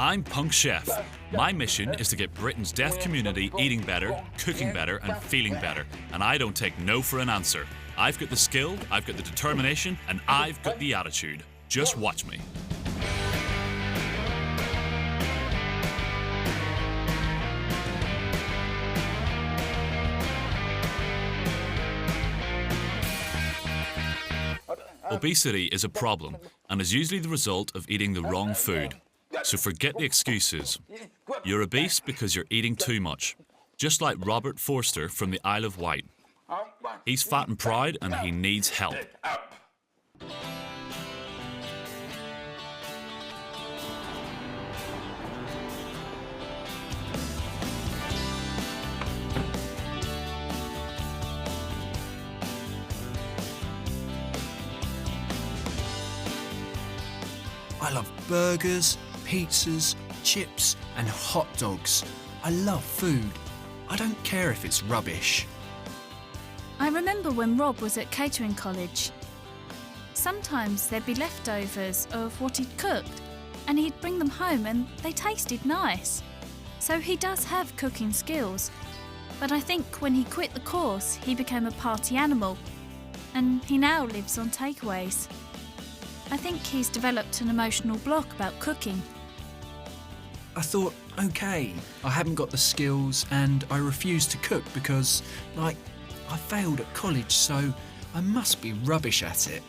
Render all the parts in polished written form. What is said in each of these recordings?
I'm Punk Chef. My mission is to get Britain's deaf community eating better, cooking better, and feeling better. And I don't take no for an answer. I've got the skill, I've got the determination, and I've got the attitude. Just watch me. Obesity is a problem and is usually the result of eating the wrong food. So forget the excuses. You're obese because you're eating too much. Just like Robert Forster from the Isle of Wight. He's fat and proud and he needs help. I love burgers, pizzas, chips and hot dogs. I love food. I don't care if it's rubbish. I remember when Rob was at catering college. Sometimes there'd be leftovers of what he'd cooked and he'd bring them home and they tasted nice. So he does have cooking skills. But I think when he quit the course, he became a party animal and he now lives on takeaways. I think he's developed an emotional block about cooking. I thought, okay, I haven't got the skills and I refuse to cook because, I failed at college, so I must be rubbish at it.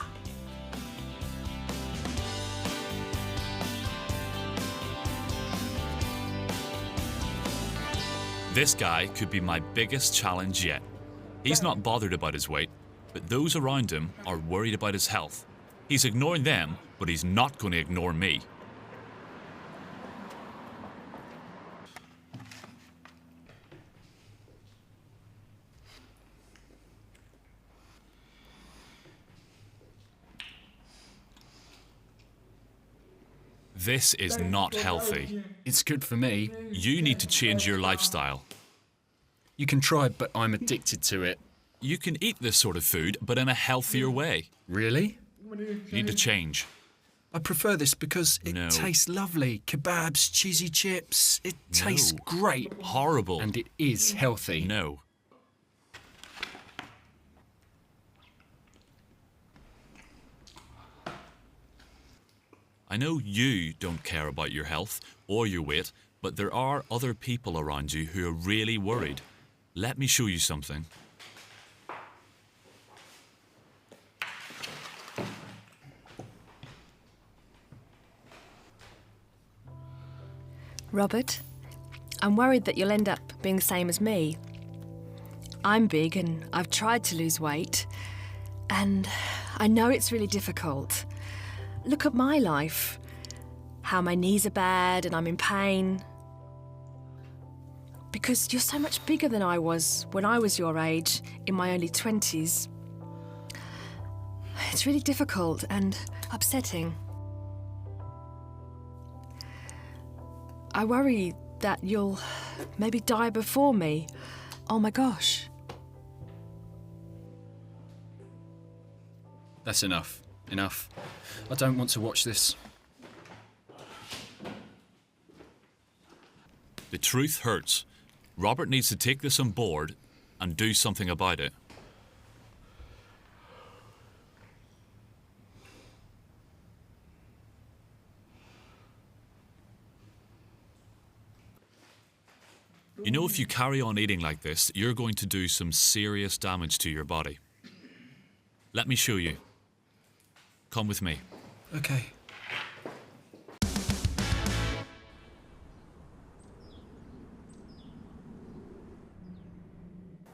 This guy could be my biggest challenge yet. He's not bothered about his weight, but those around him are worried about his health. He's ignoring them, but he's not going to ignore me. This is not healthy. It's good for me. You need to change your lifestyle. You can try, but I'm addicted to it. You can eat this sort of food, but in a healthier way. Really? You need to change. I prefer this because it tastes lovely. Kebabs, cheesy chips, it tastes great. Horrible. And it is healthy. No. I know you don't care about your health or your weight, but there are other people around you who are really worried. Let me show you something. Robert, I'm worried that you'll end up being the same as me. I'm big and I've tried to lose weight, and I know it's really difficult. Look at my life, how my knees are bad and I'm in pain. Because you're so much bigger than I was when I was your age, in my early 20s. It's really difficult and upsetting. I worry that you'll maybe die before me. Oh my gosh. That's enough. Enough. I don't want to watch this. The truth hurts. Robert needs to take this on board and do something about it. You know, if you carry on eating like this, you're going to do some serious damage to your body. Let me show you. Come with me. Okay.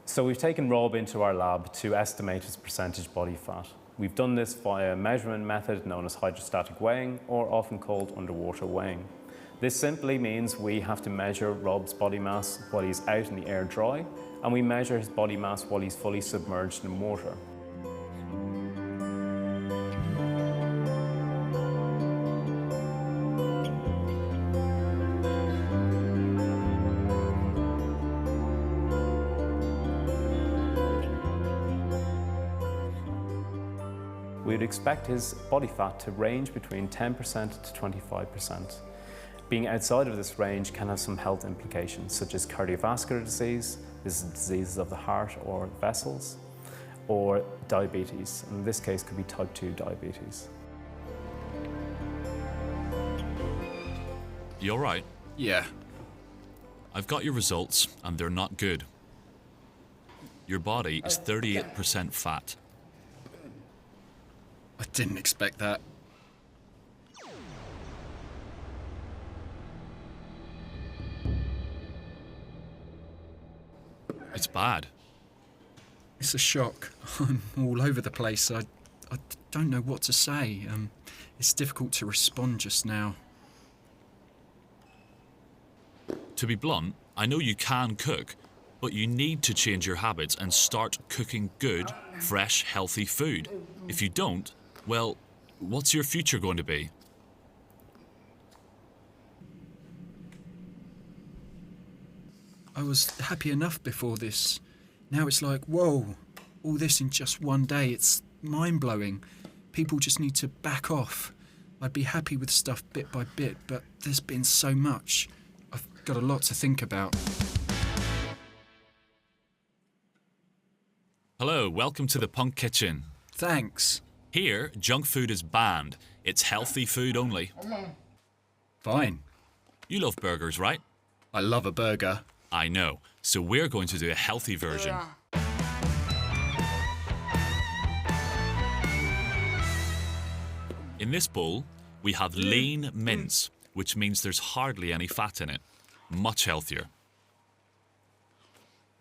So we've taken Rob into our lab to estimate his percentage body fat. We've done this via a measurement method known as hydrostatic weighing, or often called underwater weighing. This simply means we have to measure Rob's body mass while he's out in the air dry, and we measure his body mass while he's fully submerged in water. We'd expect his body fat to range between 10% to 25%. Being outside of this range can have some health implications, such as cardiovascular disease, this is diseases of the heart or vessels, or diabetes. In this case, could be type 2 diabetes. You all right? Yeah. I've got your results, and they're not good. Your body is 38% fat. I didn't expect that. It's bad. It's a shock. I'm all over the place. I don't know what to say. It's difficult to respond just now. To be blunt, I know you can cook, but you need to change your habits and start cooking good, fresh, healthy food. If you don't, well, what's your future going to be? I was happy enough before this. Now it's like, whoa, all this in just one day. It's mind-blowing. People just need to back off. I'd be happy with stuff bit by bit, but there's been so much. I've got a lot to think about. Hello, welcome to the Punk Kitchen. Thanks. Here, junk food is banned. It's healthy food only. Fine. You love burgers, right? I love a burger. I know. So we're going to do a healthy version. In this bowl, we have lean mince, which means there's hardly any fat in it. Much healthier.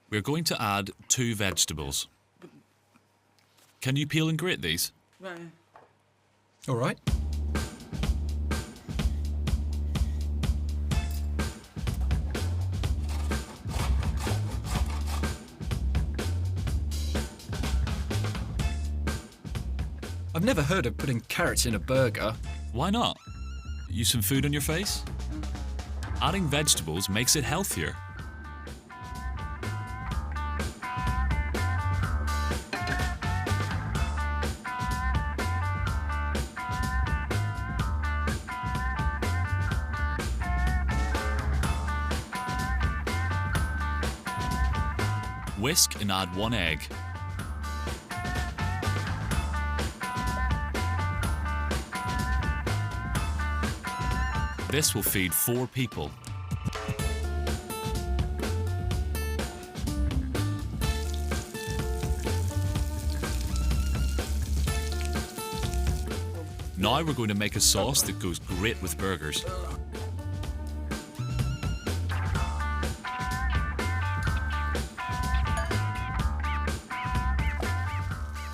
We're going to add 2 vegetables. Can you peel and grate these? All right. I've never heard of putting carrots in a burger. Why not? Use some food on your face? Adding vegetables makes it healthier. Whisk and add 1 egg. This will feed 4 people. Now we're going to make a sauce that goes great with burgers.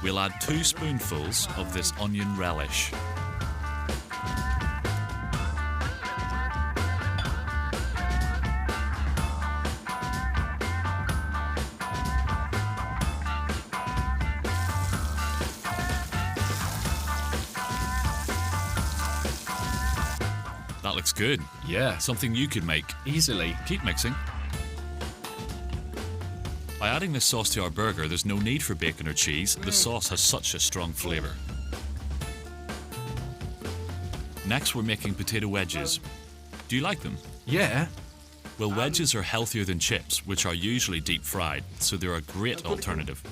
We'll add 2 spoonfuls of this onion relish. That looks good. Yeah, Something you could make. easily. Keep mixing. By adding this sauce to our burger, there's no need for bacon or cheese. The sauce has such a strong flavour. Next, we're making potato wedges. Do you like them? Yeah. Well, wedges are healthier than chips, which are usually deep fried, so they're a great alternative.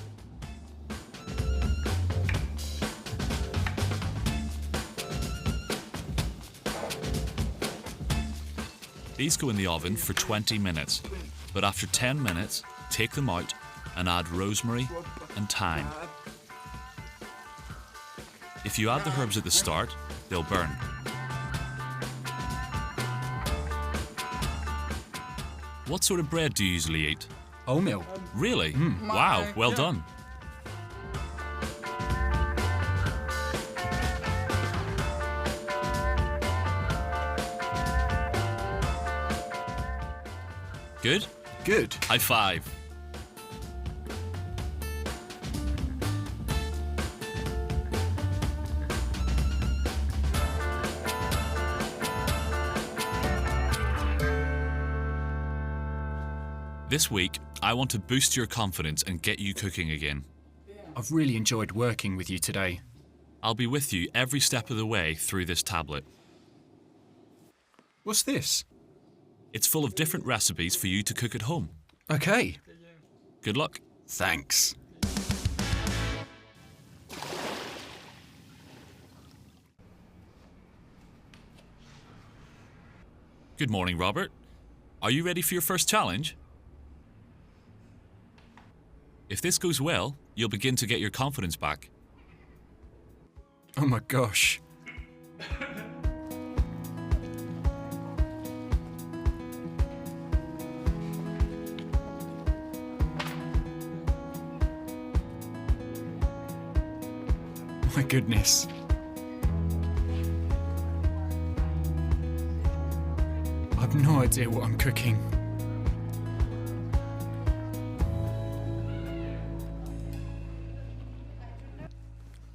These go in the oven for 20 minutes, but after 10 minutes, take them out and add rosemary and thyme. If you add the herbs at the start, they'll burn. What sort of bread do you usually eat? Wholemeal. Really? Wow, well done. Good? Good. High five. This week, I want to boost your confidence and get you cooking again. I've really enjoyed working with you today. I'll be with you every step of the way through this tablet. What's this? It's full of different recipes for you to cook at home. Okay. Good luck. Thanks. Good morning, Robert. Are you ready for your first challenge? If this goes well, you'll begin to get your confidence back. Oh my gosh. My goodness. I've no idea what I'm cooking.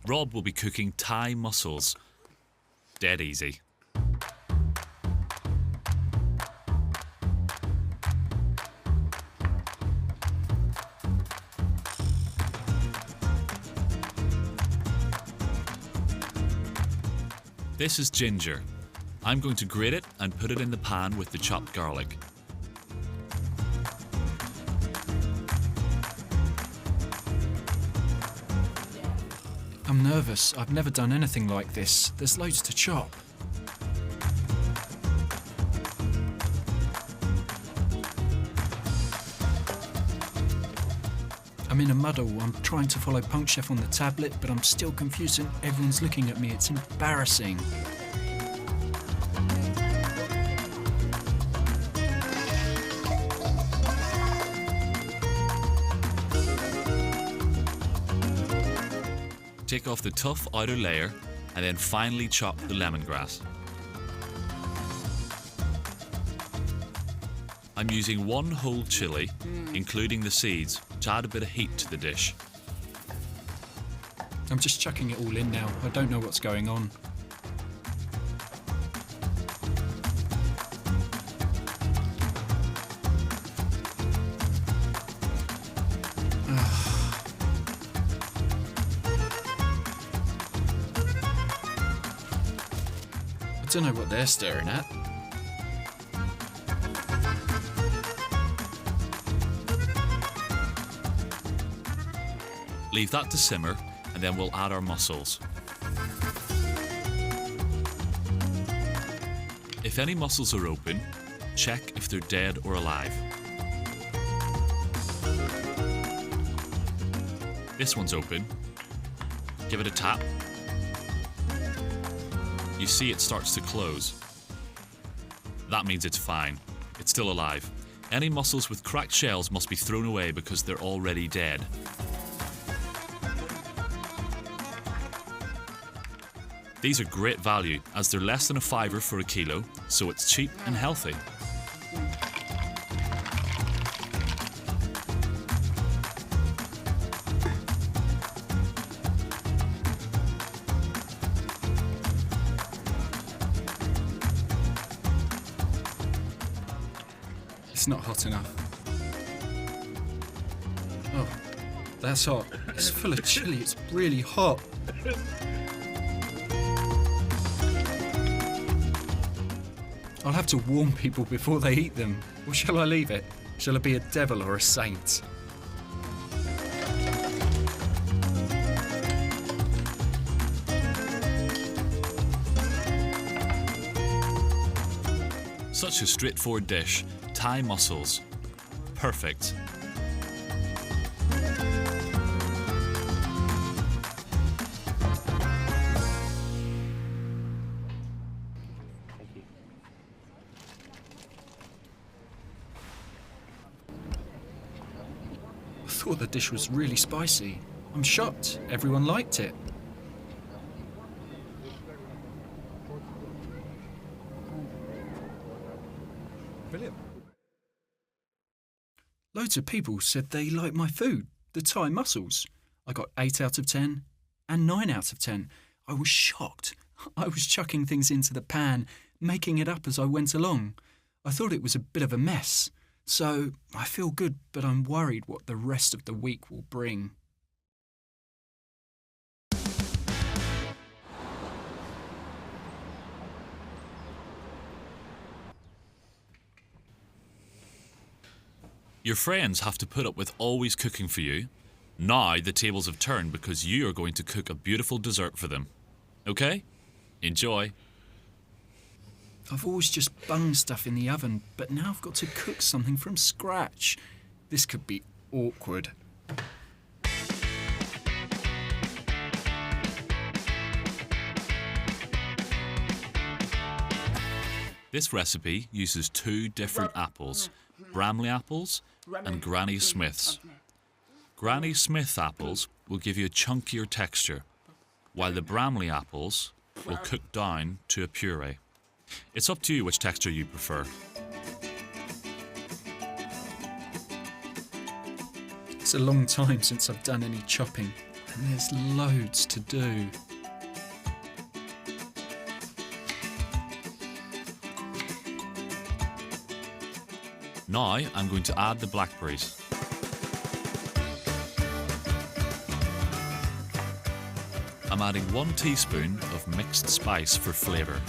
Rob will be cooking Thai mussels. Dead easy. This is ginger. I'm going to grate it and put it in the pan with the chopped garlic. I'm nervous. I've never done anything like this. There's loads to chop. I'm in a muddle. I'm trying to follow Punk Chef on the tablet, but I'm still confused and everyone's looking at me. It's embarrassing. Take off the tough outer layer and then finely chop the lemongrass. I'm using one whole chilli, including the seeds, to add a bit of heat to the dish. I'm just chucking it all in now. I don't know what's going on. I don't know what they're staring at. Leave that to simmer and then we'll add our mussels. If any mussels are open, check if they're dead or alive. This one's open. Give it a tap. You see it starts to close. That means it's fine. It's still alive. Any mussels with cracked shells must be thrown away because they're already dead. These are great value as they're less than £5 for a kilo, so it's cheap and healthy. It's not hot enough. Oh, that's hot. It's full of chili. It's really hot. I'll have to warn people before they eat them. Or shall I leave it? Shall I be a devil or a saint? Such a straightforward dish. Thai mussels. Perfect. I thought the dish was really spicy. I'm shocked. Everyone liked it. Brilliant. Loads of people said they liked my food, the Thai mussels. I got 8 out of 10 and 9 out of 10. I was shocked. I was chucking things into the pan, making it up as I went along. I thought it was a bit of a mess. So I feel good, but I'm worried what the rest of the week will bring. Your friends have to put up with always cooking for you. Now the tables have turned because you are going to cook a beautiful dessert for them. Okay? Enjoy. I've always just bunged stuff in the oven, but now I've got to cook something from scratch. This could be awkward. This recipe uses 2 different apples, Bramley apples and Granny Smiths. Granny Smith apples will give you a chunkier texture, while the Bramley apples will cook down to a puree. It's up to you which texture you prefer. It's a long time since I've done any chopping, and there's loads to do. Now I'm going to add the blackberries. I'm adding 1 teaspoon of mixed spice for flavour.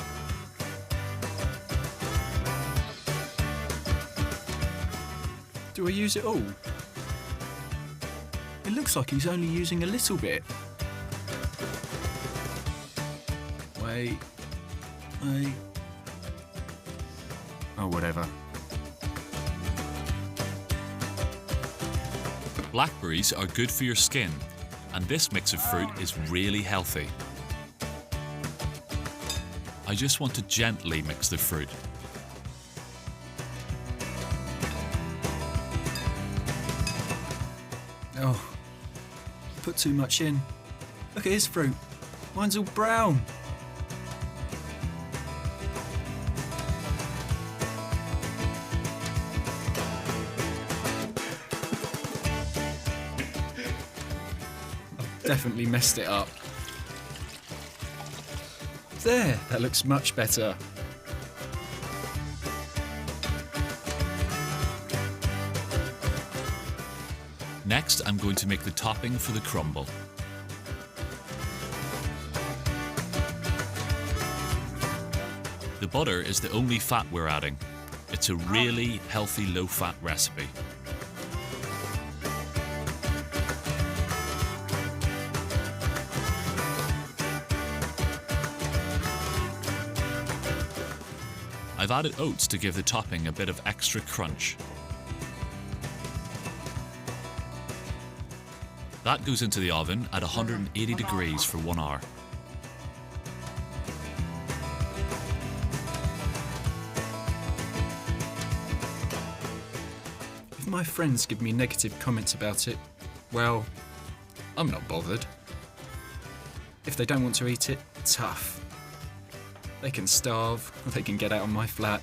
Do I use it all? It looks like he's only using a little bit. Wait. Oh, whatever. Blackberries are good for your skin, and this mix of fruit is really healthy. I just want to gently mix the fruit. Oh, put too much in. Look at his fruit. Mine's all brown. I've definitely messed it up. There, that looks much better. Next, I'm going to make the topping for the crumble. The butter is the only fat we're adding. It's a really healthy low-fat recipe. I've added oats to give the topping a bit of extra crunch. That goes into the oven at 180 degrees for 1 hour. If my friends give me negative comments about it, well, I'm not bothered. If they don't want to eat it, tough. They can starve, or they can get out of my flat.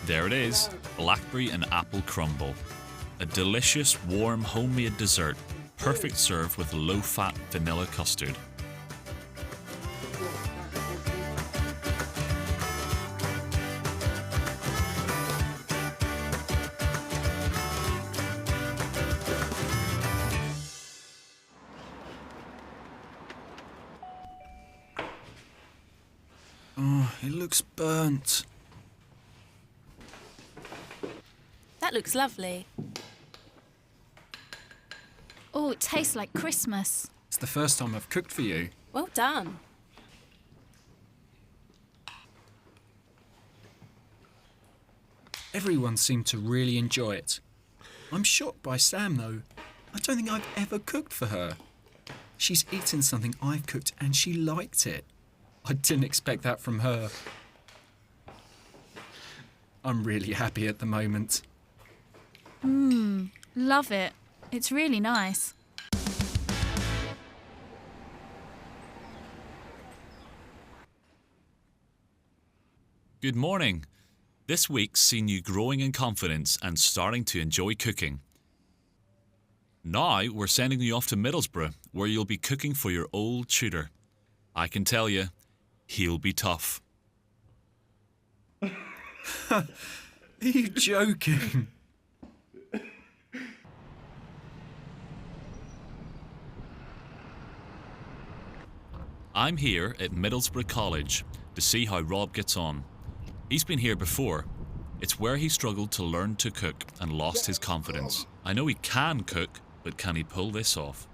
There it is, blackberry and apple crumble. A delicious, warm, homemade dessert, perfect served with low-fat vanilla custard. Oh, it looks burnt. That looks lovely. Oh, it tastes like Christmas. It's the first time I've cooked for you. Well done. Everyone seemed to really enjoy it. I'm shocked by Sam, though. I don't think I've ever cooked for her. She's eaten something I've cooked and she liked it. I didn't expect that from her. I'm really happy at the moment. Love it. It's really nice. Good morning. This week's seen you growing in confidence and starting to enjoy cooking. Now we're sending you off to Middlesbrough, where you'll be cooking for your old tutor. I can tell you, he'll be tough. Are you joking? I'm here at Middlesbrough College to see how Rob gets on. He's been here before. It's where he struggled to learn to cook and lost his confidence. I know he can cook, but can he pull this off?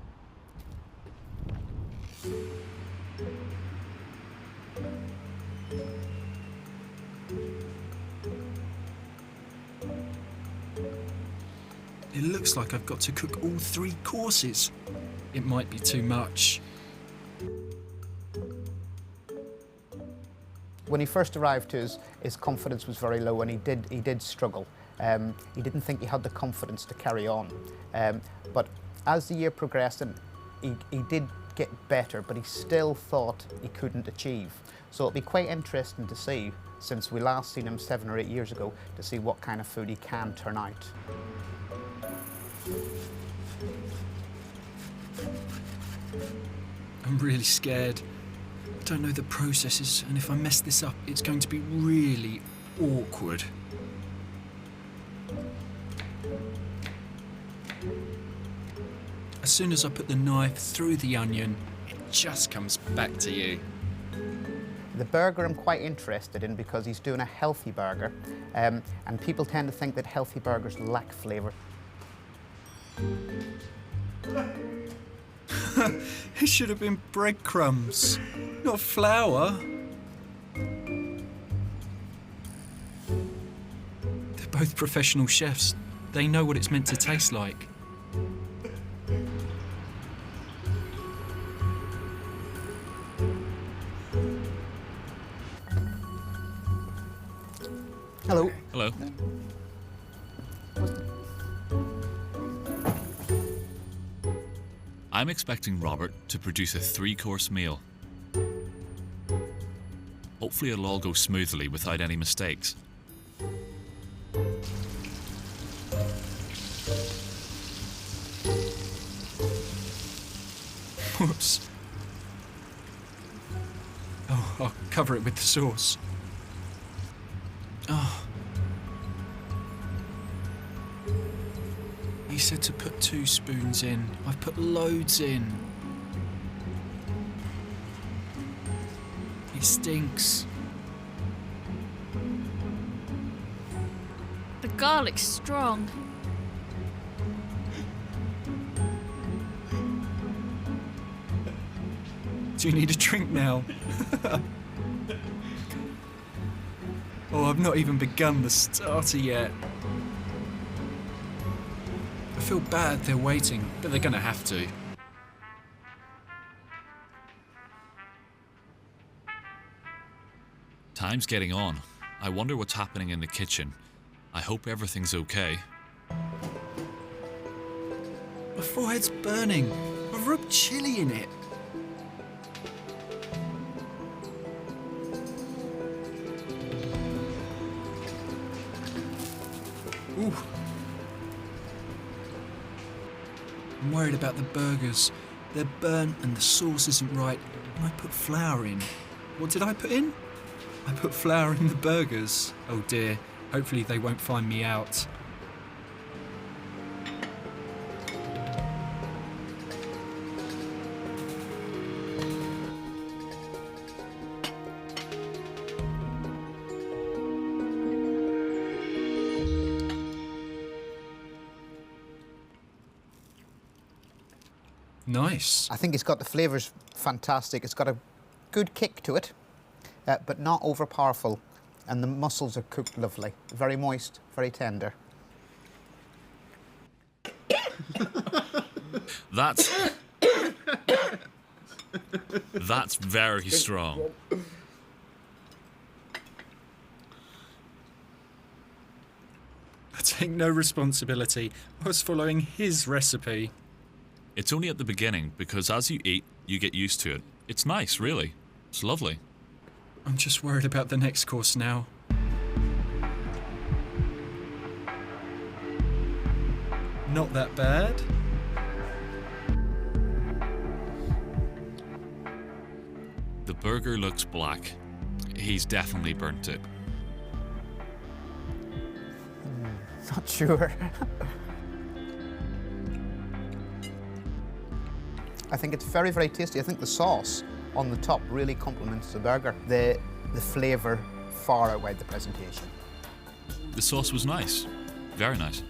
It looks like I've got to cook all 3 courses. It might be too much. When he first arrived to us, his confidence was very low and he did struggle. He didn't think he had the confidence to carry on. But as the year progressed, and he did get better, but he still thought he couldn't achieve. So it'll be quite interesting to see, since we last seen him 7 or 8 years ago, to see what kind of food he can turn out. I'm really scared. I don't know the processes, and if I mess this up, it's going to be really awkward. As soon as I put the knife through the onion, it just comes back to you. The burger I'm quite interested in because he's doing a healthy burger, and people tend to think that healthy burgers lack flavour. It should have been breadcrumbs, not flour. They're both professional chefs. They know what it's meant to taste like. Hello. Hello. I'm expecting Robert to produce a 3-course meal. Hopefully it'll all go smoothly without any mistakes. Whoops. Oh, I'll cover it with the sauce. Oh. He said to put 2 spoons in. I've put loads in. It stinks. The garlic's strong. Do you need a drink now? Oh, I've not even begun the starter yet. I feel bad they're waiting, but they're gonna have to. Time's getting on. I wonder what's happening in the kitchen. I hope everything's okay. My forehead's burning. I've rubbed chili in it. Ooh. I'm worried about the burgers. They're burnt and the sauce isn't right. And I put flour in. What did I put in? I put flour in the burgers. Oh dear. Hopefully they won't find me out. Nice. I think it's got the flavours fantastic. It's got a good kick to it, but not overpowerful. And the mussels are cooked lovely. Very moist, very tender. That's very strong. I take no responsibility. I was following his recipe. It's only at the beginning, because as you eat, you get used to it. It's nice, really. It's lovely. I'm just worried about the next course now. Not that bad. The burger looks black. He's definitely burnt it. Not sure. I think it's very, very tasty. I think the sauce on the top really complements the burger. The flavour far outweighed the presentation. The sauce was nice. Very nice.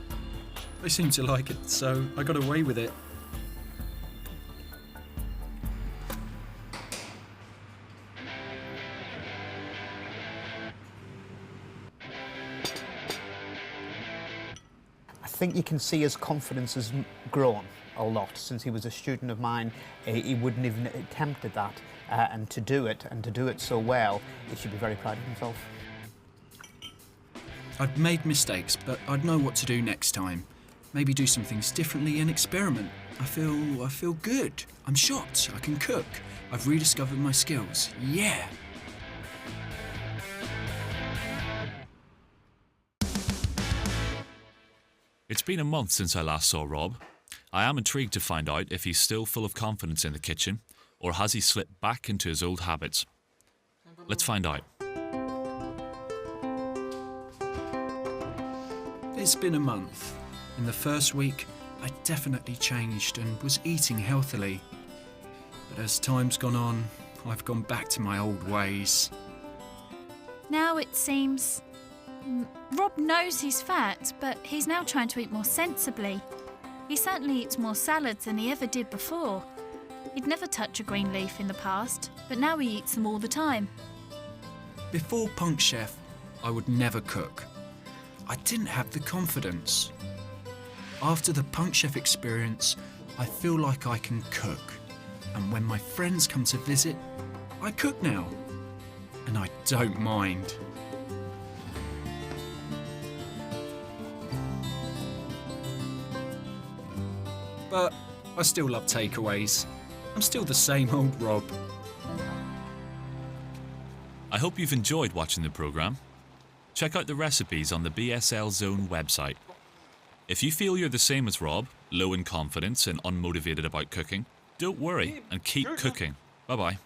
They seemed to like it, so I got away with it. I think you can see his confidence has grown a lot since he was a student of mine. He wouldn't even attempted that, and to do it so well, he should be very proud of himself. I'd made mistakes, but I'd know what to do next time. Maybe do some things differently and experiment. I feel good. I'm shocked. I can cook. I've rediscovered my skills. Yeah. It's been a month since I last saw Rob. I am intrigued to find out if he's still full of confidence in the kitchen, or has he slipped back into his old habits. Let's find out. It's been a month. In the first week, I definitely changed and was eating healthily. But as time's gone on, I've gone back to my old ways. Now it seems Rob knows he's fat, but he's now trying to eat more sensibly. He certainly eats more salads than he ever did before. He'd never touch a green leaf in the past, but now he eats them all the time. Before Punk Chef, I would never cook. I didn't have the confidence. After the Punk Chef experience, I feel like I can cook. And when my friends come to visit, I cook now. And I don't mind. But I still love takeaways. I'm still the same old Rob. I hope you've enjoyed watching the programme. Check out the recipes on the BSL Zone website. If you feel you're the same as Rob, low in confidence and unmotivated about cooking, don't worry and keep cooking. Bye-bye.